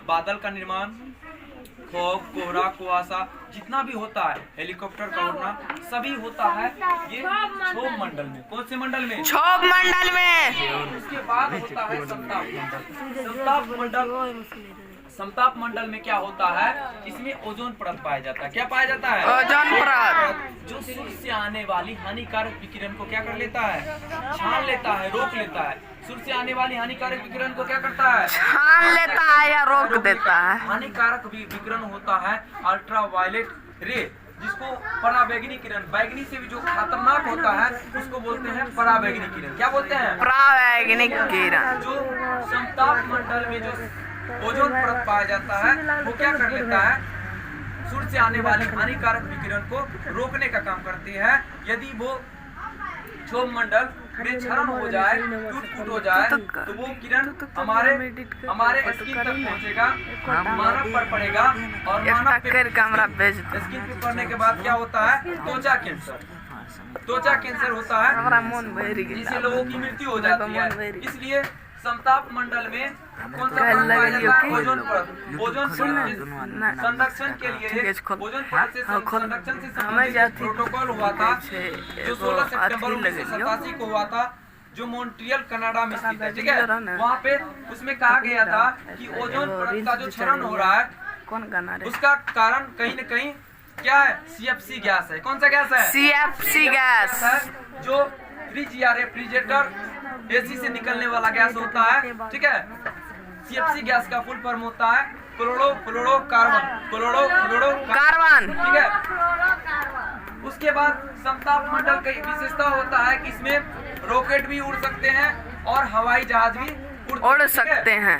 बादल का निर्माण, फॉग, कोहरा, कुआसा जितना भी होता है, हेलीकॉप्टर का उड़ना, सभी होता है ये क्षोभ मंडल में। कौन से मंडल में? क्षोभ मंडल में। उसके बाद होता है समताप मंडल। समताप मंडल, समताप मंडल में क्या होता है? इसमें ओजोन परत पाया जाता है। क्या पाया जाता है? ओजोन परत, जो सूर्य से आने वाली हानिकारक विकिरण को क्या कर लेता है? छान लेता है, रोक लेता है। सूर्य से आने वाली हानिकारक विकिरण को क्या करता है? छान लेता है या रोक देता है। हानिकारक विकिरण होता है अल्ट्रावायलेट रे, जिसको पराबैंगनी किरण, बैगनी से भी जो खतरनाक होता है उसको बोलते हैं पराबैंगनी किरण। क्या बोलते हैं? पराबैंगनी किरण। जो समताप मंडल में जो ओजोन परत पाया जाता है वो क्या कर लेता है? सूर्य से आने वाली हानिकारक विकिरण को रोकने का काम करती है। यदि वो क्षोभ मंडल में क्षरण हो जाए, टूट फूट हो जाए, तो वो किरण हमारे स्किन तक पहुंचेगा, मानव पर पड़ेगा और मानव पे स्किन पे पड़ने के बाद क्या होता है? त्वचा कैंसर। त्वचा कैंसर होता है जिससे लोगों की मृत्यु हो जाती है। इसलिए समताप मंडल में कौन सा परत पाया जाता है? ओजोन परत। ओजोन परत संरक्षण के लिए, ओजोन परत से संरक्षण से संबंधित प्रोटोकॉल हुआ था जो 16 सितंबर 1987 को हुआ था, जो मॉन्ट्रियल कनाडा में स्थित है। ठीक है, वहाँ पे उसमें कहा गया था कि ओजोन परत का जो क्षरण हो रहा है उसका कारण कहीं न कहीं क्या है? CFC गैस है। कौन सा गैस है? CFC गैस है, जो फ्रिज या रेफ्रिजरेटर AC से निकलने वाला गैस होता है। ठीक है, CFC गैस का फुल फॉर्म होता है क्लोरोफ्लोरोकार्बन। क्लोरोफ्लोरोकार्बन, ठीक है। उसके बाद समताप मंडल की विशेषता होता है कि इसमें रॉकेट भी उड़ सकते हैं और हवाई जहाज भी उड़ सकते हैं।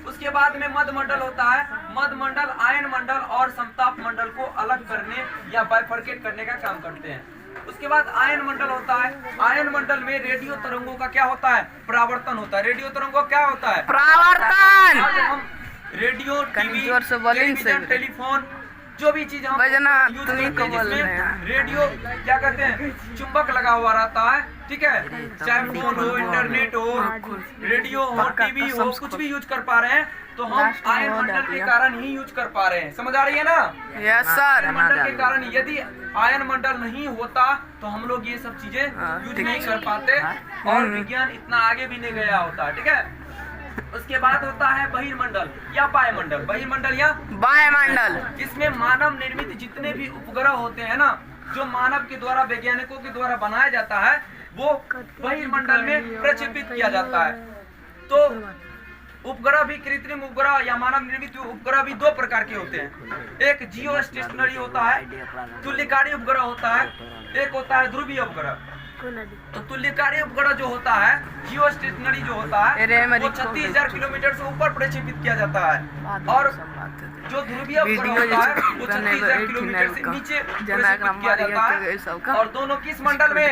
उसके बाद में मध्य मंडल होता है। मध्य मंडल आयन मंडल और समताप मंडल को अलग करने या बाइफरकेट करने का काम करते हैं। उसके बाद आयन मंडल होता है। आयन मंडल में रेडियो तरंगों का क्या होता है? परावर्तन होता है। रेडियो तरंगों क्या होता है? परावर्तन। आज हम रेडियो, टीवी, टेलीविजन, टेलीफोन, जो भी चीज हम यूज करते हैं जिसमें रेडियो क्या कहते हैं? चुंबक लगा हुआ रहता है। ठीक है, चाहे फोन हो, इंटरनेट हो, रेडियो हो, टीवी हो, कुछ भी यूज कर पा रहे हैं तो हम आयन मंडल के कारण ही यूज कर पा रहे हैं। समझ आ रही है ना? Yes sir. आयन मंडल के कारण, यदि आयन मंडल नहीं होता तो हम लोग ये सब चीजें यूज नहीं कर पाते और विज्ञान इतना आगे भी नहीं गया होता। ठीक है, उसके बाद होता है बहिर्मंडल या वायुमंडल। बहिर्मंडल या वायुमंडल, जिसमें मानव निर्मित जितने भी उपग्रह होते हैं ना, जो मानव के द्वारा, वैज्ञानिकों के द्वारा बनाया जाता है, वो बहिर्मंडल में प्रक्षेपित किया जाता है। तो उपग्रह भी, कृत्रिम उपग्रह या मानव निर्मित उपग्रह भी दो प्रकार के होते हैं। एक जियो स्टेशनरी होता है, तुल्यकारी उपग्रह होता है। एक होता है ध्रुवीय उपग्रह। तो तुल्यकारी उपग्रह जो होता है, जियो स्टेशनरी जो होता है, वो 36,000 किलोमीटर से ऊपर प्रक्षेपित किया जाता है, और जो ध्रुवीय उपग्रह होता है वो 36,000 किलोमीटर से नीचे प्रक्षेपित किया जाता है। और दोनों किस मंडल में?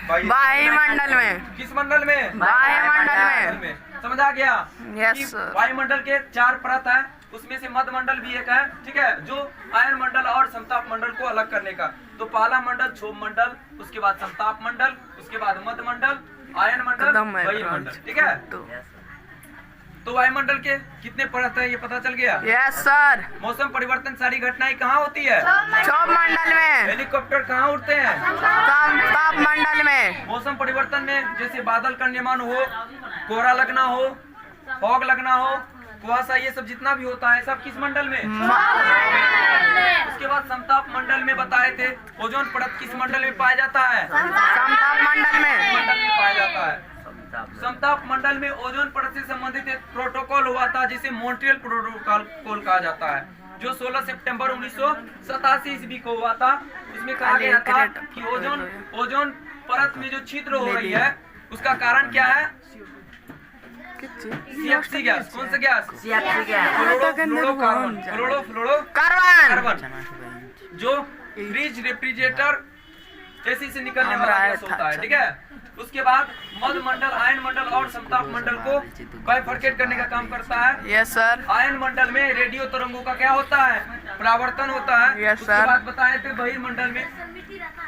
वायुमंडल में। किस मंडल में? वायुमंडल में। समझ आ गया? यस। वायुमंडल के 4 परत है, उसमें से मध्य मंडल भी एक है। ठीक है, जो आयन मंडल और समताप मंडल को अलग करने का। तो पहला मंडल क्षोभ मंडल, उसके बाद समताप मंडल, उसके बाद मध्य मंडल, आयन मंडल, वायुमंडल। ठीक है, तो वायुमंडल के कितने परत है ये पता चल गया? Yes sir. मौसम परिवर्तन सारी घटनाएं कहाँ होती है? क्षोभ मंडल में। हेलीकॉप्टर कहाँ उड़ते हैं? समताप मंडल में। मौसम परिवर्तन में जैसे बादल का निर्माण हो, कोहरा लगना हो, फॉग लगना हो, कुआसा, ये सब जितना भी होता है सब किस मंडल में? उसके बाद समताप मंडल में बताए थे ओजोन परत किस मंडल में पाया जाता है? समताप मंडल में पाया जाता है। समताप मंडल में ओजोन परत से संबंधित एक प्रोटोकॉल हुआ था जिसे मॉन्ट्रियल प्रोटोकॉल कहा जाता है, जो 16 सितंबर 1987 ईस्वी को हुआ था। उसमें कहा गया था कि ओजोन परत में जो छिद्र हो रही है उसका कारण क्या है? CFC gas. कौन सा गैस? CFC gas. क्लोरोफ्लोरोकार्बन, जो फ्रिज, रेफ्रिजरेटर, AC से निकलने वाला गैस होता है। ठीक है, उसके बाद मध्य मंडल, आयन मंडल और समताप मंडल को बाइफरकेट करने का काम करता है। Yes sir. आयन मंडल में रेडियो तरंगों का क्या होता है? परावर्तन होता है। यस उसके सर। बाद बताए थे बहिर्मंडल में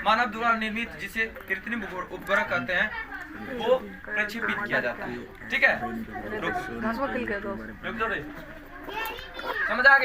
मानव द्वारा निर्मित, जिसे कृत्रिम उपग्रह कहते हैं, वो प्रक्षेपित किया जाता है। ठीक है, रुक जाओ रे। समझ आ गया?